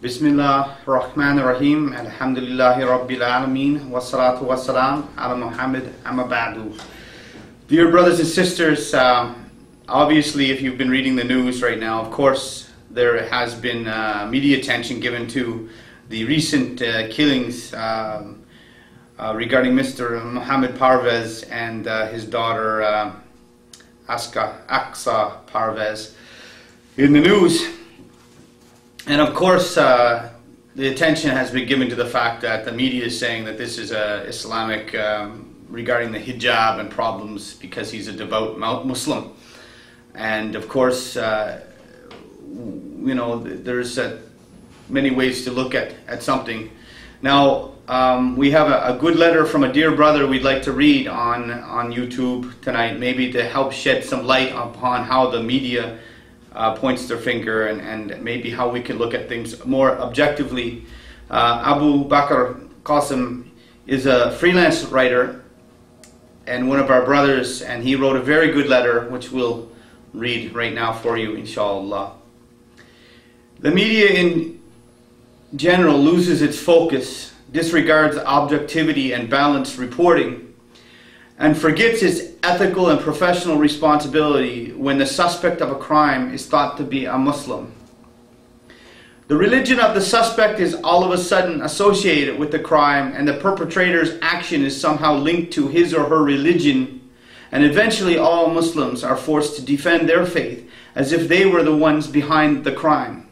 Bismillah ar-Rahman ar-Rahim. Alhamdulillahi Rabbil Alameen. Wassalatu wassalam ala Muhammad amma ba'du. Dear brothers and sisters, obviously if you've been reading the news right now, of course there has been media attention given to the recent killings regarding Mr. Mohammed Parvez and his daughter Aqsa Parvez in the news. And of course, the attention has been given to the fact that the media is saying that this is Islamic regarding the hijab and problems because he's a devout Muslim. And of course, you know, there's many ways to look at something. Now, we have a good letter from a dear brother we'd like to read on YouTube tonight, maybe to help shed some light upon how the media points their finger and maybe how we can look at things more objectively. Abu Bakr Qasim is a freelance writer and one of our brothers, and he wrote a very good letter which we'll read right now for you, inshallah. The media in general loses its focus, disregards objectivity and balanced reporting, and forgets its ethical and professional responsibility when the suspect of a crime is thought to be a Muslim. The religion of the suspect is all of a sudden associated with the crime, and the perpetrator's action is somehow linked to his or her religion, and eventually all Muslims are forced to defend their faith as if they were the ones behind the crime.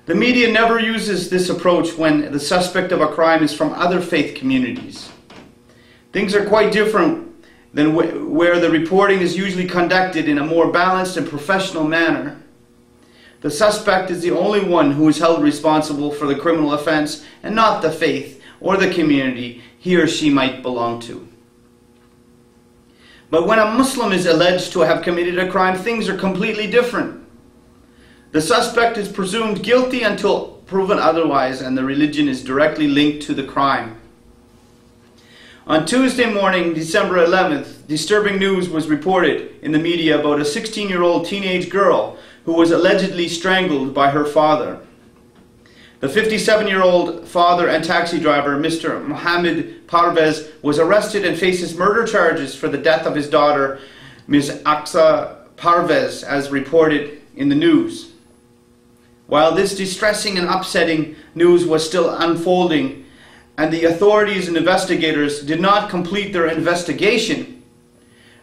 The media never uses this approach when the suspect of a crime is from other faith communities. Things are quite different than where the reporting is usually conducted in a more balanced and professional manner. The suspect is the only one who is held responsible for the criminal offense and not the faith or the community he or she might belong to. But when a Muslim is alleged to have committed a crime, things are completely different. The suspect is presumed guilty until proven otherwise, and the religion is directly linked to the crime. On Tuesday morning, December 11th, disturbing news was reported in the media about a 16-year-old teenage girl who was allegedly strangled by her father. The 57-year-old father and taxi driver, Mr. Mohammed Parvez, was arrested and faces murder charges for the death of his daughter, Ms. Aqsa Parvez, as reported in the news. While this distressing and upsetting news was still unfolding, and the authorities and investigators did not complete their investigation,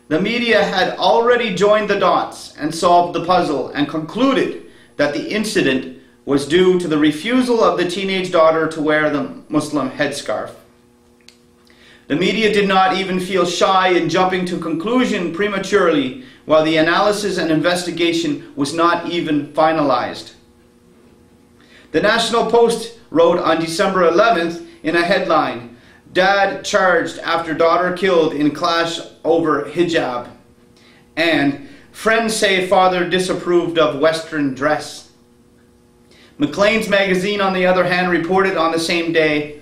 the media had already joined the dots and solved the puzzle and concluded that the incident was due to the refusal of the teenage daughter to wear the Muslim headscarf. The media did not even feel shy in jumping to conclusion prematurely while the analysis and investigation was not even finalized. The National Post wrote on December 11th in a headline, "Dad charged after daughter killed in clash over hijab," and "Friends say father disapproved of Western dress." Maclean's magazine, on the other hand, reported on the same day,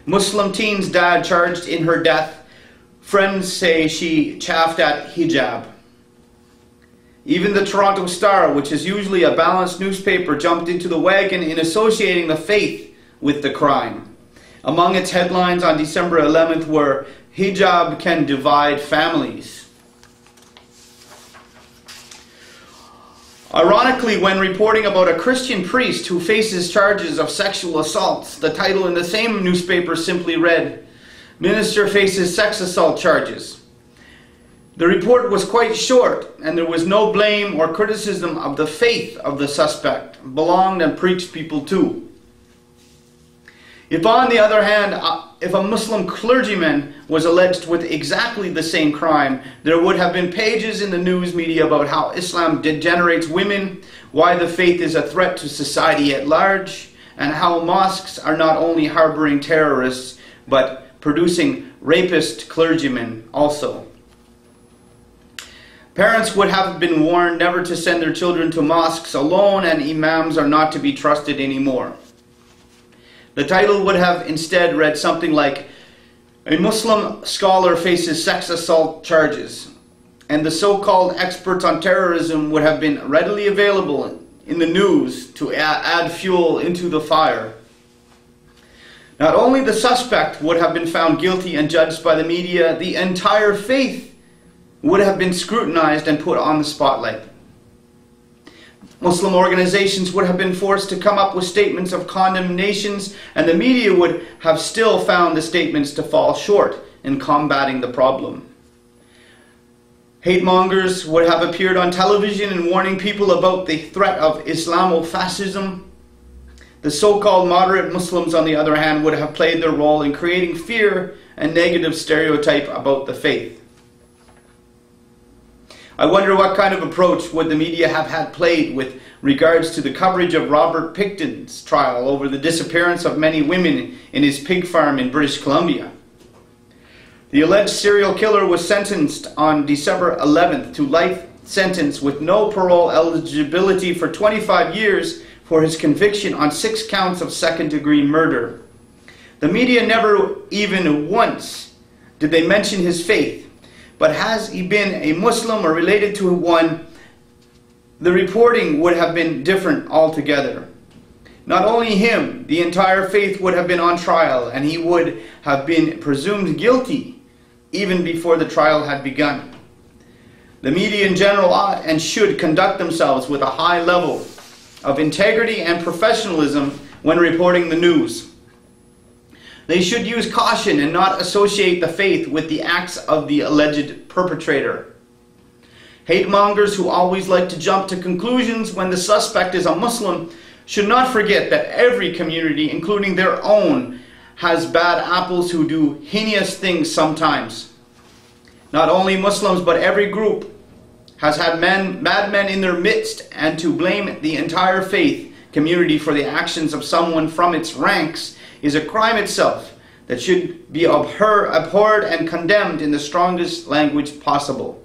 "Muslim teen's dad charged in her death. Friends say she chaffed at hijab." Even the Toronto Star, which is usually a balanced newspaper, jumped into the wagon in associating the faith with the crime. Among its headlines on December 11th were, "Hijab can divide families." Ironically, when reporting about a Christian priest who faces charges of sexual assaults, the title in the same newspaper simply read, "Minister faces sex assault charges." The report was quite short, and there was no blame or criticism of the faith of the suspect, belonged and preached people to. If, on the other hand, if a Muslim clergyman was alleged with exactly the same crime, there would have been pages in the news media about how Islam degenerates women, why the faith is a threat to society at large, and how mosques are not only harboring terrorists, but producing rapist clergymen also. Parents would have been warned never to send their children to mosques alone, and imams are not to be trusted anymore. The title would have instead read something like, "A Muslim scholar faces sex assault charges," and the so-called experts on terrorism would have been readily available in the news to add fuel into the fire. Not only the suspect would have been found guilty and judged by the media, the entire faith would have been scrutinized and put on the spotlight. Muslim organizations would have been forced to come up with statements of condemnations, and the media would have still found the statements to fall short in combating the problem. Hate mongers would have appeared on television and warning people about the threat of Islamofascism. The so-called moderate Muslims, on the other hand, would have played their role in creating fear and negative stereotype about the faith. I wonder what kind of approach would the media have had played with regards to the coverage of Robert Pickton's trial over the disappearance of many women in his pig farm in British Columbia. The alleged serial killer was sentenced on December 11th to life sentence with no parole eligibility for 25 years for his conviction on 6 counts of second-degree murder. The media never even once did they mention his faith. But has he been a Muslim or related to one, the reporting would have been different altogether. Not only him, the entire faith would have been on trial, and he would have been presumed guilty even before the trial had begun. The media in general ought and should conduct themselves with a high level of integrity and professionalism when reporting the news. They should use caution and not associate the faith with the acts of the alleged perpetrator. Hate mongers who always like to jump to conclusions when the suspect is a Muslim should not forget that every community, including their own, has bad apples who do heinous things sometimes. Not only Muslims, but every group has had bad men in their midst, and to blame the entire faith community for the actions of someone from its ranks is a crime itself that should be abhorred and condemned in the strongest language possible.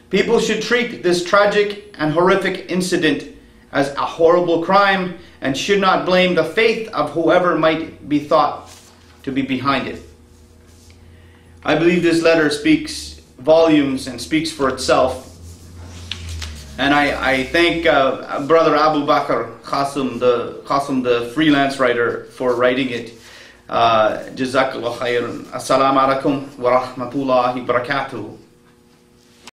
People should treat this tragic and horrific incident as a horrible crime and should not blame the faith of whoever might be thought to be behind it. I believe this letter speaks volumes and speaks for itself. And I thank Brother Abu Bakr Qasim, the freelance writer, for writing it. Jazakallah khairan. Assalamu alaikum wa rahmatullahi wa barakatuh.